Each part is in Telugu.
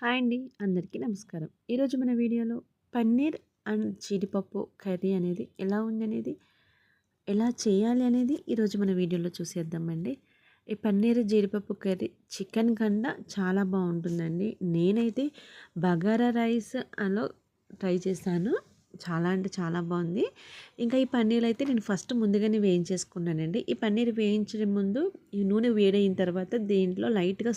హాయ్ అండి, అందరికీ నమస్కారం. ఈరోజు మన వీడియోలో పన్నీర్ అండ్ జీడిపప్పు కర్రీ అనేది ఎలా ఉందనేది, ఎలా చేయాలి అనేది ఈరోజు మన వీడియోలో చూసేద్దామండి. ఈ పన్నీర్ జీడిపప్పు కర్రీ చికెన్ కన్నా చాలా బాగుంటుందండి. నేనైతే బగారా రైస్ అలో ట్రై చేశాను. చాలా అంటే చాలా బాగుంది. ఇంకా ఈ పన్నీర్ అయితే నేను ఫస్ట్ ముందుగానే వేయించేసుకున్నానండి. ఈ పన్నీర్ వేయించే ముందు ఈ నూనె వేడైన తర్వాత దీంట్లో లైట్గా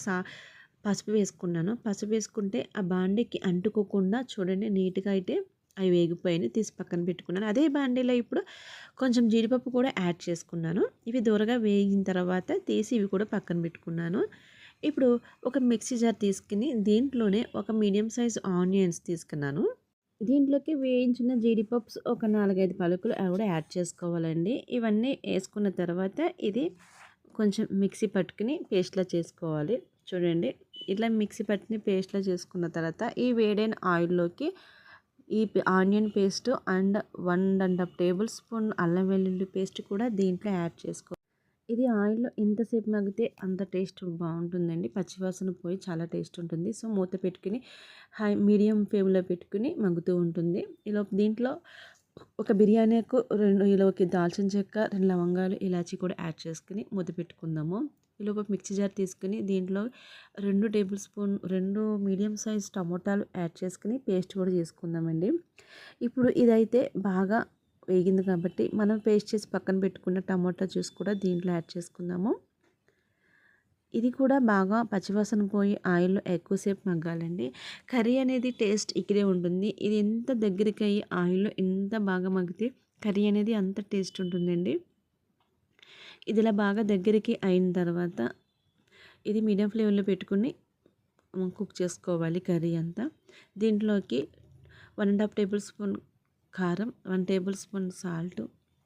పసుపు వేసుకున్నాను. పసుపు వేసుకుంటే ఆ బాండీకి అంటుకోకుండా చూడండి నీట్‌గా అయితే అవి వేగిపోయాయి. తీసి పక్కన పెట్టుకున్నాను. అదే బాండీలో ఇప్పుడు కొంచెం జీడిపప్పు కూడా యాడ్ చేసుకున్నాను. ఇవి దోరగా వేగిన తర్వాత తీసి ఇవి కూడా పక్కన పెట్టుకున్నాను. ఇప్పుడు ఒక మిక్సీ జార్ తీసుకొని దీంట్లోనే ఒక మీడియం సైజ్ ఆనియన్స్ తీసుకున్నాను. దీంట్లోకి వేయించిన జీడిపప్స్ ఒక 4, 5 పలుకులు అవి కూడా యాడ్ చేసుకోవాలండి. ఇవన్నీ వేసుకున్న తర్వాత ఇది కొంచెం మిక్సీ పట్టుకుని పేస్ట్‌లా చేసుకోవాలి. చూడండి ఇట్లా మిక్సీ పట్టిన పేస్ట్‌లా చేసుకున్న తర్వాత ఈ వేడైన ఆయిల్‌లోకి ఈ onion paste and 1 tablespoon అల్లం వెల్లుల్లి పేస్ట్ కూడా దీంట్లో యాడ్ చేసుకోవాలి. ఇది ఆయిల్‌లో ఎంతసేపు మగ్గితే అంత టేస్ట్ బాగుంటుందండి. పచ్చివాసన పోయి చాలా టేస్ట్ ఉంటుంది. సో మూత పెట్టుకుని మీడియం ఫ్లేమ్‌లో పెట్టుకుని మగ్గుతూ ఉంటుంది. దీంట్లో ఒక బిర్యానీ ఆకు 2 ఇలాకి దాల్చిన చెక్క, 2 లవంగాలు, ఇలాచి కూడా యాడ్ చేసుకుని మూత పెట్టుకుందాము. ఈలోపు మిక్సీ జార్ తీసుకుని దీంట్లో 2 టేబుల్ స్పూన్ 2 మీడియం సైజ్ టమోటాలు యాడ్ చేసుకుని పేస్ట్ కూడా చేసుకుందామండి. ఇప్పుడు ఇదైతే బాగా వేగింది కాబట్టి మనం పేస్ట్ చేసి పక్కన పెట్టుకున్న టమోటా జ్యూస్ కూడా దీంట్లో యాడ్ చేసుకుందాము. ఇది కూడా బాగా పచ్చివాసన పోయి ఆయిల్లో ఎక్కువసేపు మగ్గాలండి. కర్రీ అనేది టేస్ట్ ఇక్కడే ఉంటుంది. ఇది ఎంత దగ్గరికి అయ్యి ఆయిల్లో ఎంత బాగా మగ్గితే కర్రీ అనేది అంత టేస్ట్ ఉంటుందండి. ఇది ఇలా బాగా దగ్గరికి అయిన తర్వాత ఇది మీడియం ఫ్లేమ్లో పెట్టుకుని కుక్ చేసుకోవాలి కర్రీ అంతా. దీంట్లోకి 1 టేబుల్ స్పూన్ కారం, 1 table spoon salt,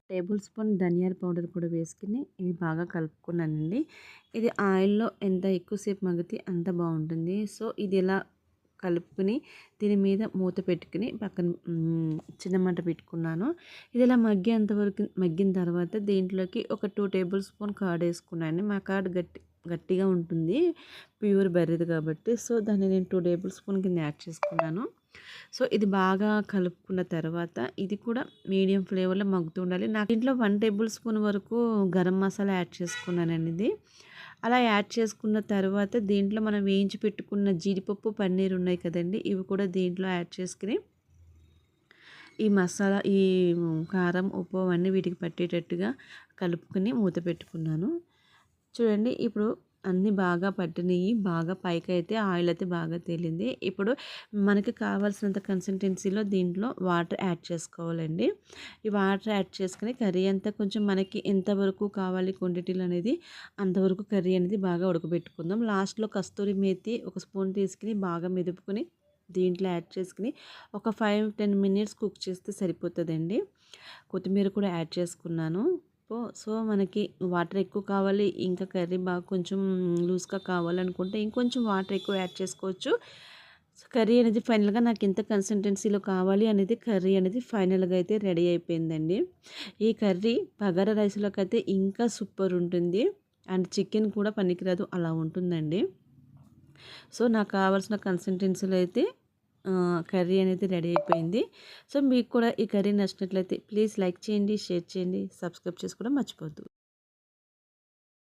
table spoon ధనియాల పౌడర్ కూడా వేసుకుని ఇవి బాగా కలుపుకున్నానండి. ఇది ఆయిల్లో ఎంత ఎక్కువసేపు మగ్గితే అంత బాగుంటుంది. సో ఇది ఇలా కలుపుకుని దీని మీద మూత పెట్టుకుని పక్కన చిన్న మంట పెట్టుకున్నాను. ఇది ఇలా మగ్గిన తర్వాత దీంట్లోకి ఒక 2 టేబుల్ స్పూన్ కర్డ్ వేసుకున్నాను. మా కర్డ్ గట్టిగా ఉంటుంది, ప్యూర్ బర్రెది కాబట్టి. సో దాన్ని నేను 2 టేబుల్ స్పూన్ కింద యాడ్ చేసుకున్నాను. సో ఇది బాగా కలుపుకున్న తర్వాత ఇది కూడా మీడియం ఫ్లేవర్లో మగ్గుతూ ఉండాలి. నాకు దీంట్లో 1 టేబుల్ స్పూన్ వరకు గరం మసాలా యాడ్ చేసుకున్నానండి. ఇది అలా యాడ్ చేసుకున్న తర్వాత దీంట్లో మనం వేయించి పెట్టుకున్న జీడిపప్పు, పన్నీర్ ఉన్నాయి కదండి, ఇవి కూడా దీంట్లో యాడ్ చేసుకుని ఈ మసాలా, ఈ కారం, ఉప్పు అవన్నీ వీటికి పట్టేటట్టుగా కలుపుకొని మూత పెట్టుకున్నాను. చూడండి ఇప్పుడు అన్నీ బాగా పట్టినవి, బాగా పైకి అయితే ఆయిల్ అయితే బాగా తేలింది. ఇప్పుడు మనకి కావాల్సినంత కన్సిస్టెన్సీలో దీంట్లో వాటర్ యాడ్ చేసుకోవాలండి. ఈ వాటర్ యాడ్ చేసుకుని కర్రీ అంతా కొంచెం మనకి ఎంతవరకు కావాలి క్వాంటిటీలు అనేది అంతవరకు కర్రీ అనేది బాగా ఉడకబెట్టుకుందాం. లాస్ట్లో కస్తూరి మేతి ఒక స్పూన్ తీసుకుని బాగా మెదుపుకొని దీంట్లో యాడ్ చేసుకుని ఒక 5-10 మినిట్స్ కుక్ చేస్తే సరిపోతుందండి. కొత్తిమీర కూడా యాడ్ చేసుకున్నాను. సో మనకి వాటర్ ఎక్కువ కావాలి, ఇంకా కర్రీ బాగా కొంచెం లూజ్గా కావాలనుకుంటే ఇంకొంచెం వాటర్ ఎక్కువ యాడ్ చేసుకోవచ్చు. సో కర్రీ అనేది ఫైనల్గా నాకు ఎంత కన్సిస్టెన్సీలో కావాలి అనేది కర్రీ అనేది ఫైనల్గా అయితే రెడీ అయిపోయిందండి. ఈ కర్రీ బగారా రైస్లోకి అయితే ఇంకా సూపర్ ఉంటుంది. అండ్ చికెన్ కూడా పనికిరాదు, అలా ఉంటుందండి. సో నాకు కావాల్సిన కన్సిస్టెన్సీలో అయితే కర్రీ అనేది రెడీ అయిపోయింది. సో మీకు కూడా ఈ కర్రీ నచ్చినట్లయితే ప్లీజ్ లైక్ చేయండి, షేర్ చేయండి, సబ్స్క్రైబ్ చేసుకోవడం మర్చిపోవద్దు.